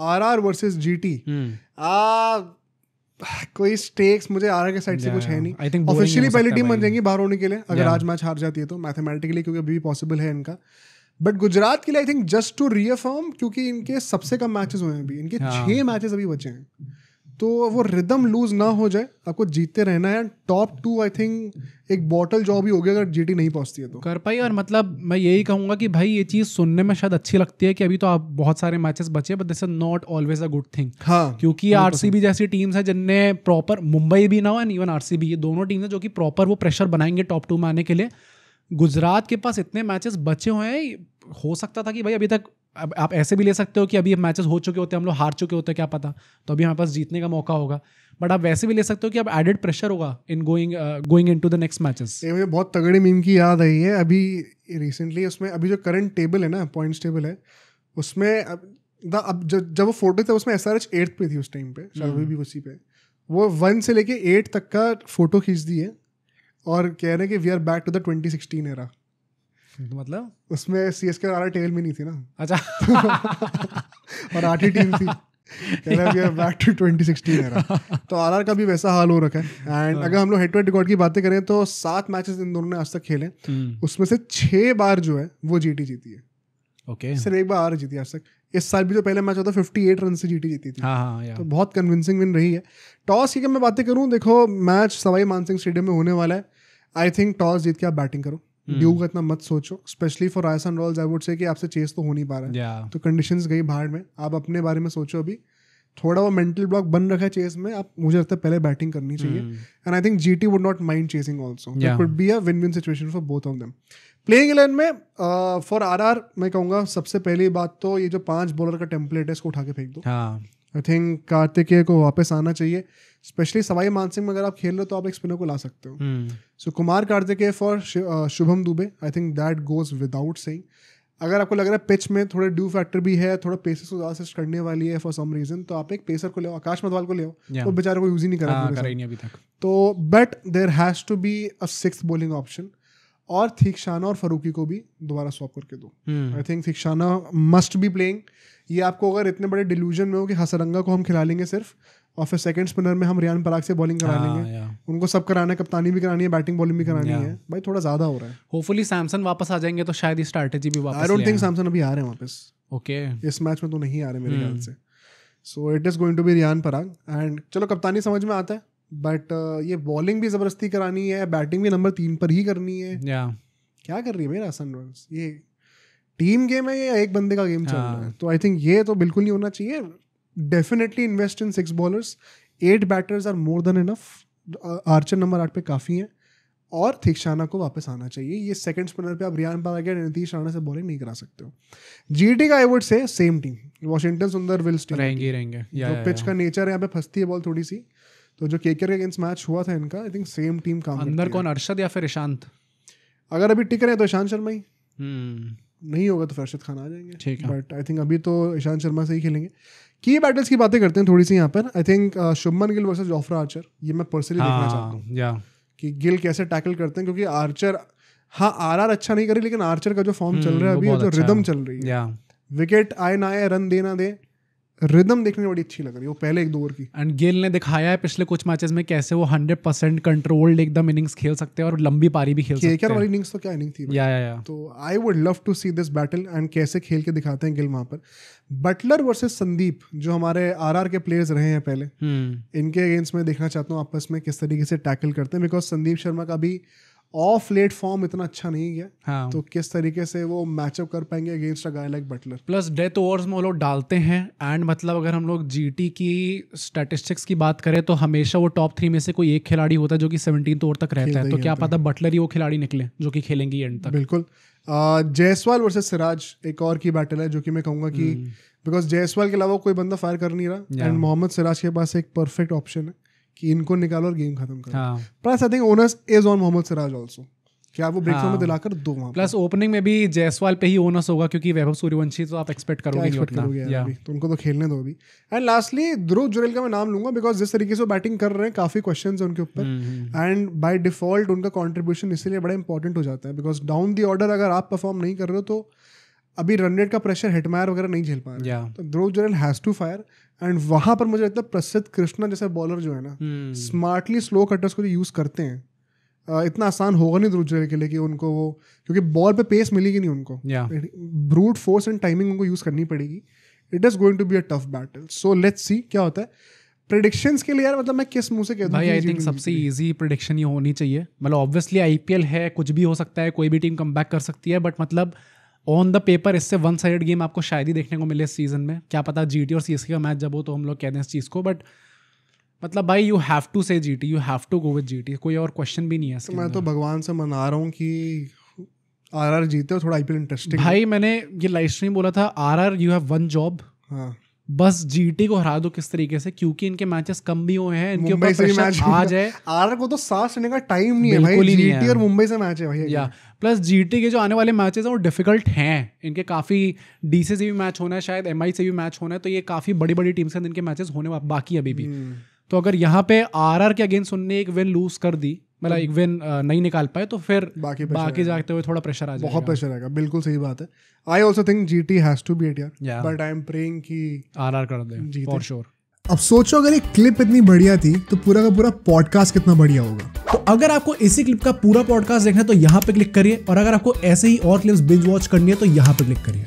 RR versus GT, कोई stakes मुझे RR के साइड से कुछ है नहीं। ऑफिशियली पहली टीम बन जाएंगी बाहर होने के लिए अगर आज मैच हार जाती है तो, मैथमेटिकली, क्योंकि अभी भी पॉसिबल है इनका। बट गुजरात के लिए I think just to reaffirm, क्योंकि इनके सबसे कम मैचेस हुए हैं अभी, इनके 6 मैचेस अभी बचे हैं, तो वो रिदम लूज ना हो जाए, आपको जीतते रहना है। टॉप 2 आई थिंक एक बॉटल जॉब ही होगी अगर जीटी नहीं पहुंचती है तो कर पाई। और मतलब मैं यही कहूंगा कि भाई ये चीज़ सुनने में शायद अच्छी लगती है कि अभी तो आप बहुत सारे मैचेस बचे, but this is not always a good thing. हाँ, क्योंकि आरसीबी जैसी टीम्स है जिनने प्रॉपर, मुंबई भी ना हो एंड इवन आरसीबी, ये दोनों टीम्स है जो कि प्रॉपर वो प्रेशर बनाएंगे टॉप 2 में आने के लिए। गुजरात के पास इतने मैचेस बचे हुए हैं, हो सकता था कि भाई अभी तक, अब आप ऐसे भी ले सकते हो कि अभी मैचेस हो चुके होते हैं, हम लोग हार चुके होते हैं, क्या पता, तो अभी हमारे पास जीतने का मौका होगा। बट आप वैसे भी ले सकते हो कि अब एडेड प्रेशर होगा in going into the next matches. मुझे बहुत तगड़ी मीम की याद आई है अभी रिसेंटली, उसमें अभी जो करंट टेबल है ना, पॉइंट्स टेबल है, उसमें अब जब वो फोटो था उसमें एसआरएच 8th पे थी उस टाइम पे, शायद अभी भी उसी पे, वो 1 से लेके 8 तक का फोटो खींच दी है और कह रहे हैं कि we are back to the 2016 era. मतलब उसमें सीएसके और आरआर टेबल में नहीं थी ना, अच्छा और 8 ही टीम थी, कह रहे हैं we are back to 2016 era. तो आरआर का भी वैसा हाल हो रखा है। एंड अगर हम लोग हेड टू हेड रिकॉर्ड की बातें करें तो 7 मैचेस इन दोनों ने आज तक खेले, उसमें से 6 बार जो है वो जीटी जीती है। ओके, सिर्फ एक बार आर जीती है आज तक। इस साल भी जो पहले मैच होता 58 रन से जीटी जीती थी। तो बहुत कन्विंसिंग विन रही है। टॉस की अगर मैं बातें करूं, देखो मैच सवाई मानसिंह स्टेडियम में होने वाला है। आई थिंक टॉस जीत के आप बैटिंग करो, ड्यू का इतना मत सोचो, specially for Rajasthan Royals. I would say कि आपसे चेस तो हो नहीं पा रहा है, तो कंडीशंस गई बाहर में, आप अपने बारे में सोचो। अभी थोड़ा वो मेंटल ब्लॉक बन रखा है चेस में, आप, मुझे लगता है पहले बैटिंग करनी चाहिए। And I think GT would not mind chasing also, there could be a win win situation for both of them. Playing 11 में फॉर आरआर मैं कहूँगा सबसे पहली बात तो ये जो 5 बॉलर का टेम्पलेट है इसको उठा के फेंक दो। आई थिंक कार्तिकेय को वापस आना चाहिए, स्पेशली सवाई मानसिंह में अगर आप खेल रहे हो तो आप एक स्पिनर को ला सकते हो। So Kumar Kartikeya for Shubham Dubey, I think that goes without saying. अगर आपको लग रहा है पिच में थोड़ा ड्यू फैक्टर भी है, थोड़ा पेसर्स को ज़्यादा असिस्ट करने वाली है फॉर सम रीजन, तो आप एक पेसर को ले आओ, आकाश मधवाल को ले आओ, वो बेचारे को यूज ही नहीं करा अभी तक। तो but there has to be a 6th bowling option, और थीक्षाना और फरूकी को भी दोबारा स्वैप करके दो। I think Theekshana must be playing. ये आपको अगर इतने बड़े डिल्यूजन में हो कि हसरंगा को हम खिला लेंगे सिर्फ, और फिर सेकंड स्पिनर में हम रियान पराग से बॉलिंग करा लेंगे, उनको सब कराना है, कप्तानी भी करानी है, बैटिंग बॉलिंग भी करानी है, भाई थोड़ा ज्यादा हो रहा है। होपफुली सैमसन वापस आ जाएंगे तो शायद ये स्ट्रैटेजी भी वापस। आई डोंट थिंक सैमसन अभी आ रहे हैं वापस। ओके, इस मैच में तो नहीं आ रहे मेरे ख्याल से। So it is going to be Riyan Parag. And चलो कप्तानी समझ में आता है, बट ये बॉलिंग भी जबरदस्ती करानी है, बैटिंग भी नंबर 3 पर ही करनी है। क्या कर रही है भाई राजस्थान रॉयल्स? ये टीम गेम है या एक बंदे का गेम चल रहा है? तो आई थिंक ये तो बिल्कुल नहीं होना चाहिए। Definitely invest in 6 bowlers, 8 batters are more than enough. Archer number 8 पे काफ़ी है, और थीक्षाना को वापस आना चाहिए। ये सेकंड स्पिनर पे आप रियान पराग या नीतीश राणा से बॉलिंग नहीं करा सकते हो। जीटी का I would say same team, Washington सुंदर विल स्टे रहेंगे। जो पिच का नेचर है यहाँ पे फंसती है बॉल थोड़ी सी, तो जो केकेआर के अगेंस्ट मैच हुआ था इनका, आई थिंक सेम टीम काम करती है। अंदर कौन, अरशद या फिर ईशांत? अगर अभी टिक रहे हैं तो ईशांत शर्मा ही, नहीं होगा तो फरशद खान आ जाएंगे। ठीक है, बट आई थिंक अभी तो ईशांत शर्मा से ही खेलेंगे। की बैटल्स की बातें करते हैं थोड़ी सी यहाँ पर। I think Shubman Gill versus Jofra Archer, ये मैं पर्सनली देखना चाहता हूँ कि गिल कैसे टैकल करते हैं, क्योंकि आर्चर, हाँ आरआर अच्छा नहीं करी, लेकिन आर्चर का जो फॉर्म चल रहा है अभी, जो रिदम चल रही है, विकेट आए ना आए, रन देना दे, रिदम देखने में बड़ी अच्छी लग रही है वो पहले 1-2 ओवर की। एंड गिल ने दिखाया है पिछले कुछ मैचेस में कैसे वो 100% कंट्रोल्ड एकदम इनिंग्स खेल सकते हैं और लंबी पारी भी खेल सकते हैं। केकेआर वाली इनिंग्स तो क्या इनिंग थी या तो I would love to see this battle, and कैसे खेल के दिखाते हैं गिल वहाँ पर। बटलर वर्सेस संदीप, जो हमारे आरआर के प्लेयर्स रहे हैं पहले, इनके अगेंस्ट में देखना चाहता हूँ आपस में किस तरीके से टैकल करते हैं, बिकॉज संदीप शर्मा का भी ऑफ लेट फॉर्म इतना अच्छा नहीं गया, तो किस तरीके से वो मैचअप कर पाएंगे against a guy like Buttler. Plus death overs में वो लोग डालते हैं, एंड मतलब अगर हम लोग जीटी की स्टैटिस्टिक्स की बात करें तो हमेशा वो टॉप 3 में से कोई एक खिलाड़ी होता है जो कि 17th ओवर तक रहता है, तो क्या पता बटलर ही वो खिलाड़ी निकले जो कि खेलेंगे एंड तक। बिल्कुल। जायसवाल वर्सेस सिराज एक और की बैटल है, जो कि मैं कहूँगा कि बिकॉज जायसवाल के अलावा कोई बंदा फायर कर नहीं रहा, एंड मोहम्मद सिराज के पास एक परफेक्ट ऑप्शन है कि इनको निकालो और गेम खत्म करो। Plus I think onus is on Mohammed Siraj also, क्या वो ब्रेक में दिलाकर दो वहाँ। प्लस ओपनिंग में भी जायसवाल पे ही ओनर्स होगा, क्योंकि वैभव सूर्यवंशी तो आप एक्सपेक्ट करोगे तो उनको तो खेलने दो अभी। एंड लास्टली ध्रुव जुरेल का मैं नाम लूंगा, बिकॉज जिस तरीके से बैटिंग कर रहे हैं काफी क्वेश्चंस हैं उनके ऊपर, एंड बाय डिफॉल्ट उनका कंट्रीब्यूशन इसीलिए बड़ा इंपॉर्टेंट हो जाता है, बिकॉज डाउन द ऑर्डर अगर आप परफॉर्म नहीं कर रहे हो तो अभी रन रेट का प्रेशर हेटमायर वगैरह नहीं झेल पा रहे, तो Dhruv Jurel has to fire. And वहां पर मुझे लगता है प्रसिद्ध कृष्णा जैसे बॉलर जो है ना, स्मार्टली स्लो कटर्स को जो यूज करते हैं, इतना आसान होगा नहीं ध्रुव जुरैल के लिए कि उनको वो, क्योंकि बॉल पे पेस मिलेगी नहीं उनको, ब्रूट फोर्स एंड टाइमिंग उनको यूज करनी पड़ेगी। It is going to be a tough battle, so let's see क्या होता है। प्रेडिक्शंस के लिए यार मतलब मैं किस मुंह से कहता हूं भाई, आई थिंक सबसे इजी प्रेडिक्शन ये होनी चाहिए, मतलब ऑब्वियसली आईपीएल है, कुछ भी हो सकता है, कोई भी टीम कमबैक कर सकती है, बट मतलब ऑन द पेपर इससे वन साइडेड गेम आपको शायद ही देखने को मिले इस सीजन में। क्या पता जीटी और सीएसके का मैच जब हो तो हम लोग कह दें इस चीज़ को, बट मतलब भाई you have to say GT, you have to go with GT, कोई और क्वेश्चन भी नहीं है। तो मैं तो भगवान से मना रहा हूँ कि आरआर जीते और थोड़ा आईपीएल इंटरेस्टिंग। भाई मैंने ये लाइव स्ट्रीम बोला था, RR you have one job, बस जीटी को हरा दो किस तरीके से, क्योंकि इनके मैचेस कम भी हुए हैं, इनके ऊपर प्रेशर आ जाए। आरआर को तो सांस लेने का टाइम नहीं है भाई, जीटी और मुंबई से मैच है भाई। या प्लस जीटी के जो आने वाले मैचेस हैं वो डिफिकल्ट हैं, इनके काफ़ी डीसी से भी मैच होना है, शायद एमआई से भी मैच होना है, तो ये काफ़ी बड़ी बड़ी टीम से इनके मैचेस होने बाकी अभी भी। तो अगर यहाँ पे आरआर के अगेंस्ट उनने एक विन लूज कर दी, मतलब एक विन नहीं निकाल पाए, तो फिर बाकी जाते हुए थोड़ा प्रेशर आ जाएगा, बहुत प्रेशर आएगा। बिल्कुल सही बात है। I also think GT has to be it यार, बट आई एम प्रेइंग कि आरआर कर दे फॉर श्योर। अब सोचो अगर एक क्लिप इतनी बढ़िया थी तो पूरा का पूरा पॉडकास्ट कितना बढ़िया होगा। तो अगर आपको इसी क्लिप का पूरा पॉडकास्ट देखना है तो यहाँ पे क्लिक करिए, और अगर आपको ऐसे ही और क्लिप्स बिंज वॉच करनी है तो यहाँ पे क्लिक करिए।